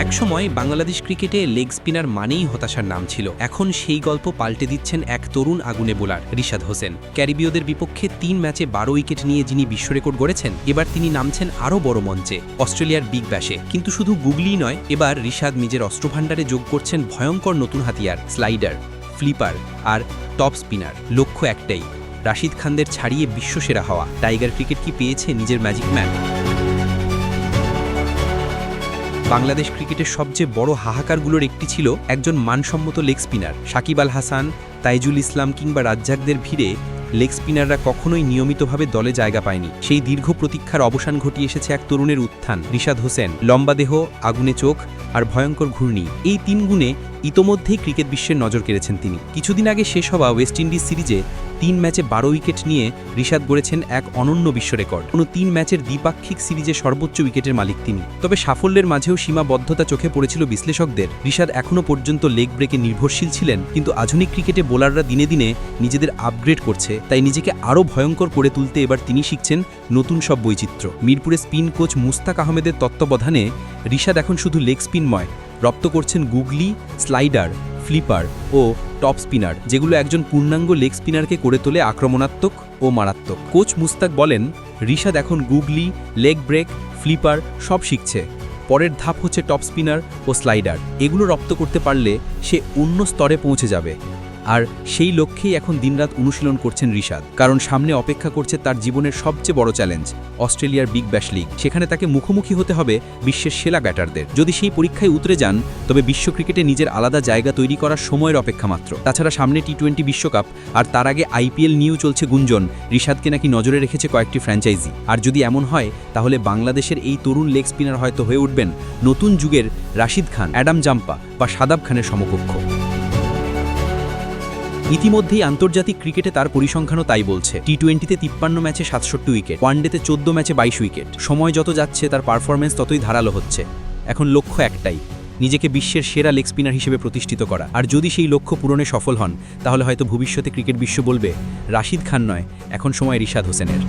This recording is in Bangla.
একসময় বাংলাদেশ ক্রিকেটে লেগ স্পিনার মানেই হতাশার নাম ছিল। এখন সেই গল্প পাল্টে দিচ্ছেন এক তরুণ আগুনে বোলার রিশাদ হোসেন। ক্যারিবীয়দের বিপক্ষে ৩ ম্যাচে ১২ উইকেট নিয়ে যিনি বিশ্ব রেকর্ড গড়েছেন, এবার তিনি নামছেন আরও বড় মঞ্চে, অস্ট্রেলিয়ার বিগ ব্যাশে। কিন্তু শুধু গুগলিই নয়, এবার রিশাদ নিজের অস্ত্রভাণ্ডারে যোগ করছেন ভয়ঙ্কর নতুন হাতিয়ার, স্লাইডার, ফ্লিপার আর টপ স্পিনার। লক্ষ্য একটাই, রাশিদ খানদের ছাড়িয়ে বিশ্বসেরা হওয়া। টাইগার ক্রিকেট কি পেয়েছে নিজের ম্যাজিক ম্যান? বাংলাদেশ ক্রিকেটের সবচেয়ে বড় হাহাকারগুলোর একটি ছিল একজন মানসম্মত লেগ স্পিনার। সাকিব আল হাসান, তাইজুল ইসলাম কিংবা রাজ্জাকদের ভিড়ে লেগ স্পিনাররা কখনোই নিয়মিতভাবে দলে জায়গা পায়নি। সেই দীর্ঘ প্রতীক্ষার অবসান ঘটিয়ে এসেছে এক তরুণের উত্থান, রিশাদ হোসেন। লম্বা দেহ, আগুনে চোখ আর ভয়ঙ্কর ঘূর্ণি, এই ৩ গুণে ইতোমধ্যেই ক্রিকেট বিশ্বের নজর কেড়েছেন তিনি। কিছুদিন আগে শেষ হওয়া ওয়েস্ট ইন্ডিজ সিরিজে ৩ ম্যাচে ১২ উইকেট নিয়ে রিশাদ গড়েছেন এক অনন্য বিশ্ব রেকর্ড। কোনো ৩ ম্যাচের দ্বিপাক্ষিক সিরিজে সর্বোচ্চ উইকেটের মালিক তিনি। তবে সাফল্যের মাঝেও সীমাবদ্ধতা চোখে পড়েছিল বিশ্লেষকদের। রিশাদ এখনও পর্যন্ত লেগ ব্রেকে নির্ভরশীল ছিলেন, কিন্তু আধুনিক ক্রিকেটে বোলাররা দিনে দিনে নিজেদের আপগ্রেড করছে, তাই নিজেকে আরও ভয়ঙ্কর করে তুলতে এবার তিনি শিখছেন নতুন সব বৈচিত্র্য। মিরপুরে স্পিন কোচ মুস্তাক আহমেদের তত্ত্বাবধানে রিশাদ এখন শুধু লেগ স্পিনময়, রপ্ত করছেন গুগলি, স্লাইডার, ফ্লিপার ও টপ স্পিনার, যেগুলো একজন পূর্ণাঙ্গ লেগ স্পিনারকে করে তোলে আক্রমণাত্মক ও মারাত্মক। কোচ মুস্তাক বলেন, রিশাদ এখন গুগলি, লেগ ব্রেক, ফ্লিপার সব শিখছে। পরের ধাপ হচ্ছে টপ স্পিনার ও স্লাইডার। এগুলো রপ্ত করতে পারলে সে অন্য স্তরে পৌঁছে যাবে। আর সেই লক্ষ্যেই এখন দিনরাত অনুশীলন করছেন রিশাদ, কারণ সামনে অপেক্ষা করছে তার জীবনের সবচেয়ে বড় চ্যালেঞ্জ, অস্ট্রেলিয়ার বিগ ব্যাশ লিগ। সেখানে তাকে মুখোমুখি হতে হবে বিশ্বের সেরা ব্যাটারদের। যদি সেই পরীক্ষায় উতরে যান, তবে বিশ্ব ক্রিকেটে নিজের আলাদা জায়গা তৈরি করার সময়ের অপেক্ষা মাত্র। তাছাড়া সামনে টি-20 বিশ্বকাপ, আর তার আগে আইপিএল নিয়েও চলছে গুঞ্জন রিশাদকে নাকি নজরে রেখেছে কয়েকটি ফ্র্যাঞ্চাইজি। আর যদি এমন হয়, তাহলে বাংলাদেশের এই তরুণ লেগ স্পিনার হয়তো হয়ে উঠবেন নতুন যুগের রাশিদ খান, অ্যাডাম জাম্পা বা শাদাব খানের সমকক্ষ। ইতিমধ্যেই আন্তর্জাতিক ক্রিকেটে তার পরিসংখ্যানও তাই বলছে। টি-20তে 53 ম্যাচে 67 উইকেট, ওয়ানডেতে 14 ম্যাচে 22 উইকেট। সময় যত যাচ্ছে তার পারফরম্যান্স ততই ধারালো হচ্ছে। এখন লক্ষ্য একটাই, নিজেকে বিশ্বের সেরা লেগ স্পিনার হিসেবে প্রতিষ্ঠিত করা। আর যদি সেই লক্ষ্য পূরণে সফল হন, তাহলে হয়তো ভবিষ্যতে ক্রিকেট বিশ্ব বলবে, রাশিদ খান নয়, এখন সময় রিশাদ হোসেনের।